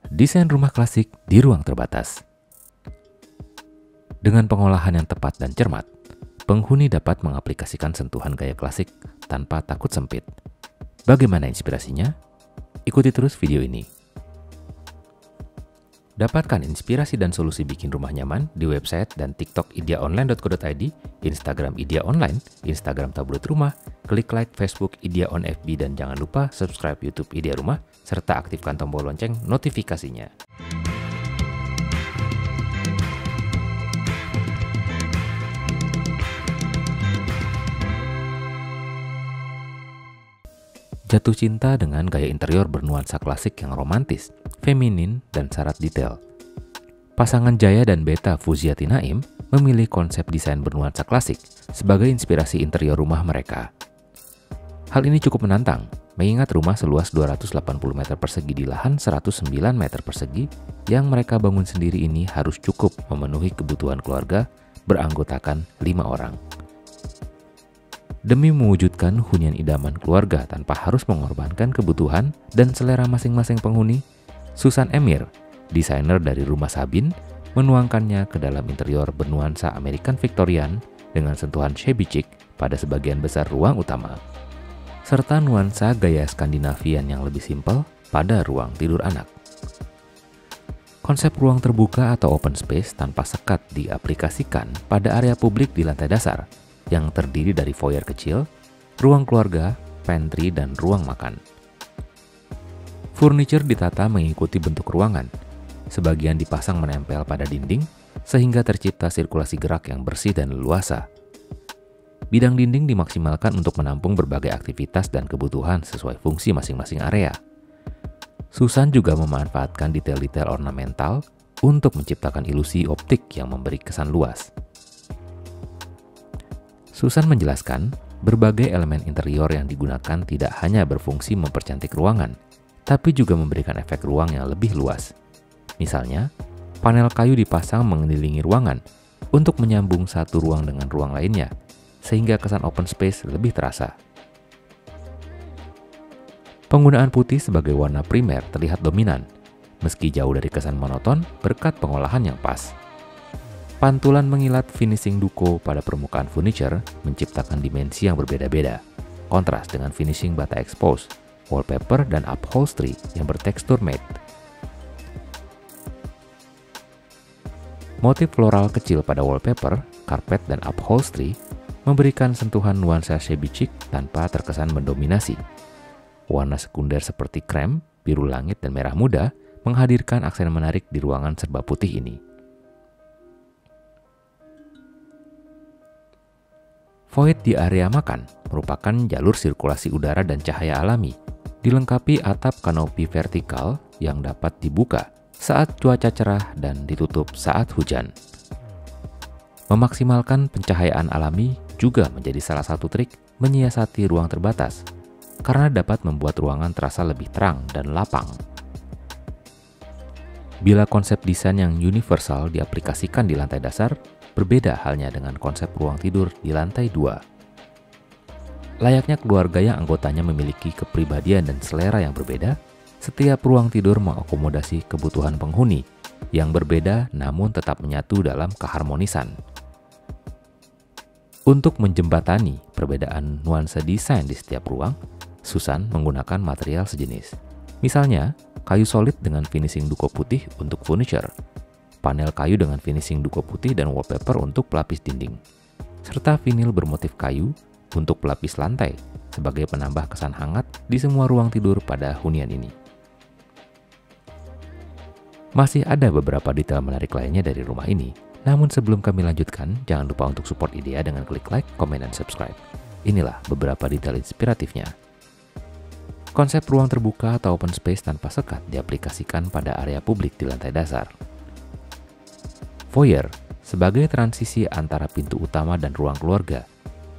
Desain rumah klasik di ruang terbatas. Dengan pengolahan yang tepat dan cermat, penghuni dapat mengaplikasikan sentuhan gaya klasik tanpa takut sempit. Bagaimana inspirasinya? Ikuti terus video ini. Dapatkan inspirasi dan solusi bikin rumah nyaman di website dan TikTok ideaonline.co.id, Instagram Idea Online, Instagram Tablet Rumah, klik like Facebook Idea on FB, dan jangan lupa subscribe YouTube Idea Rumah, serta aktifkan tombol lonceng notifikasinya. Jatuh cinta dengan gaya interior bernuansa klasik yang romantis, feminin, dan syarat detail. Pasangan Jaya dan Beta Fuziati Naim memilih konsep desain bernuansa klasik sebagai inspirasi interior rumah mereka. Hal ini cukup menantang, mengingat rumah seluas 280 meter persegi di lahan 109 meter persegi yang mereka bangun sendiri ini harus cukup memenuhi kebutuhan keluarga beranggotakan 5 orang. Demi mewujudkan hunian idaman keluarga tanpa harus mengorbankan kebutuhan dan selera masing-masing penghuni, Susan Emir, desainer dari Rumah Sabin, menuangkannya ke dalam interior bernuansa American Victorian dengan sentuhan shabby chic pada sebagian besar ruang utama, serta nuansa gaya Skandinavian yang lebih simpel pada ruang tidur anak. Konsep ruang terbuka atau open space tanpa sekat diaplikasikan pada area publik di lantai dasar, yang terdiri dari foyer kecil, ruang keluarga, pantry, dan ruang makan. Furniture ditata mengikuti bentuk ruangan. Sebagian dipasang menempel pada dinding, sehingga tercipta sirkulasi gerak yang bersih dan leluasa. Bidang dinding dimaksimalkan untuk menampung berbagai aktivitas dan kebutuhan sesuai fungsi masing-masing area. Susan juga memanfaatkan detail-detail ornamental untuk menciptakan ilusi optik yang memberi kesan luas. Susan menjelaskan, berbagai elemen interior yang digunakan tidak hanya berfungsi mempercantik ruangan, tapi juga memberikan efek ruang yang lebih luas. Misalnya, panel kayu dipasang mengelilingi ruangan untuk menyambung satu ruang dengan ruang lainnya, sehingga kesan open space lebih terasa. Penggunaan putih sebagai warna primer terlihat dominan, meski jauh dari kesan monoton berkat pengolahan yang pas. Pantulan mengilat finishing duko pada permukaan furniture menciptakan dimensi yang berbeda-beda, kontras dengan finishing bata expose, wallpaper, dan upholstery yang bertekstur matte. Motif floral kecil pada wallpaper, karpet, dan upholstery memberikan sentuhan nuansa shabby chic tanpa terkesan mendominasi. Warna sekunder seperti krem, biru langit, dan merah muda menghadirkan aksen menarik di ruangan serba putih ini. Void di area makan merupakan jalur sirkulasi udara dan cahaya alami, dilengkapi atap kanopi vertikal yang dapat dibuka saat cuaca cerah dan ditutup saat hujan. Memaksimalkan pencahayaan alami juga menjadi salah satu trik menyiasati ruang terbatas, karena dapat membuat ruangan terasa lebih terang dan lapang. Bila konsep desain yang universal diaplikasikan di lantai dasar, berbeda halnya dengan konsep ruang tidur di lantai 2. Layaknya keluarga yang anggotanya memiliki kepribadian dan selera yang berbeda, setiap ruang tidur mengakomodasi kebutuhan penghuni yang berbeda namun tetap menyatu dalam keharmonisan. Untuk menjembatani perbedaan nuansa desain di setiap ruang, Susan menggunakan material sejenis. Misalnya, kayu solid dengan finishing duko putih untuk furniture, panel kayu dengan finishing duko putih dan wallpaper untuk pelapis dinding, serta vinil bermotif kayu untuk pelapis lantai sebagai penambah kesan hangat di semua ruang tidur pada hunian ini. Masih ada beberapa detail menarik lainnya dari rumah ini, namun sebelum kami lanjutkan, jangan lupa untuk support Idea dengan klik like, komen, dan subscribe. Inilah beberapa detail inspiratifnya. Konsep ruang terbuka atau open space tanpa sekat diaplikasikan pada area publik di lantai dasar. Foyer, sebagai transisi antara pintu utama dan ruang keluarga,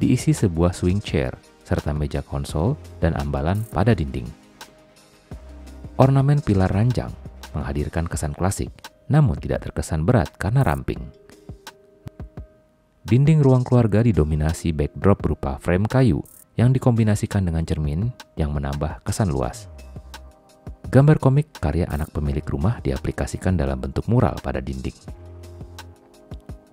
diisi sebuah swing chair serta meja konsol dan ambalan pada dinding. Ornamen pilar ranjang menghadirkan kesan klasik, namun tidak terkesan berat karena ramping. Dinding ruang keluarga didominasi backdrop berupa frame kayu yang dikombinasikan dengan cermin yang menambah kesan luas. Gambar komik karya anak pemilik rumah diaplikasikan dalam bentuk mural pada dinding.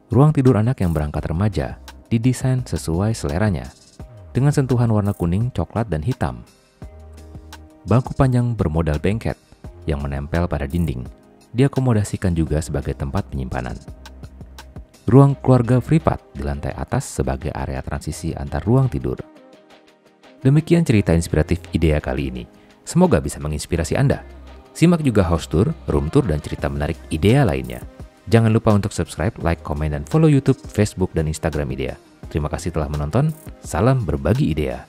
Ruang tidur anak yang berangkat remaja didesain sesuai seleranya, dengan sentuhan warna kuning, coklat, dan hitam. Bangku panjang bermodal bengket yang menempel pada dinding diakomodasikan juga sebagai tempat penyimpanan. Ruang keluarga privat di lantai atas sebagai area transisi antar ruang tidur. Demikian cerita inspiratif IDEA kali ini. Semoga bisa menginspirasi Anda. Simak juga house tour, room tour, dan cerita menarik IDEA lainnya. Jangan lupa untuk subscribe, like, komen, dan follow YouTube, Facebook, dan Instagram IDEA. Terima kasih telah menonton. Salam berbagi IDEA.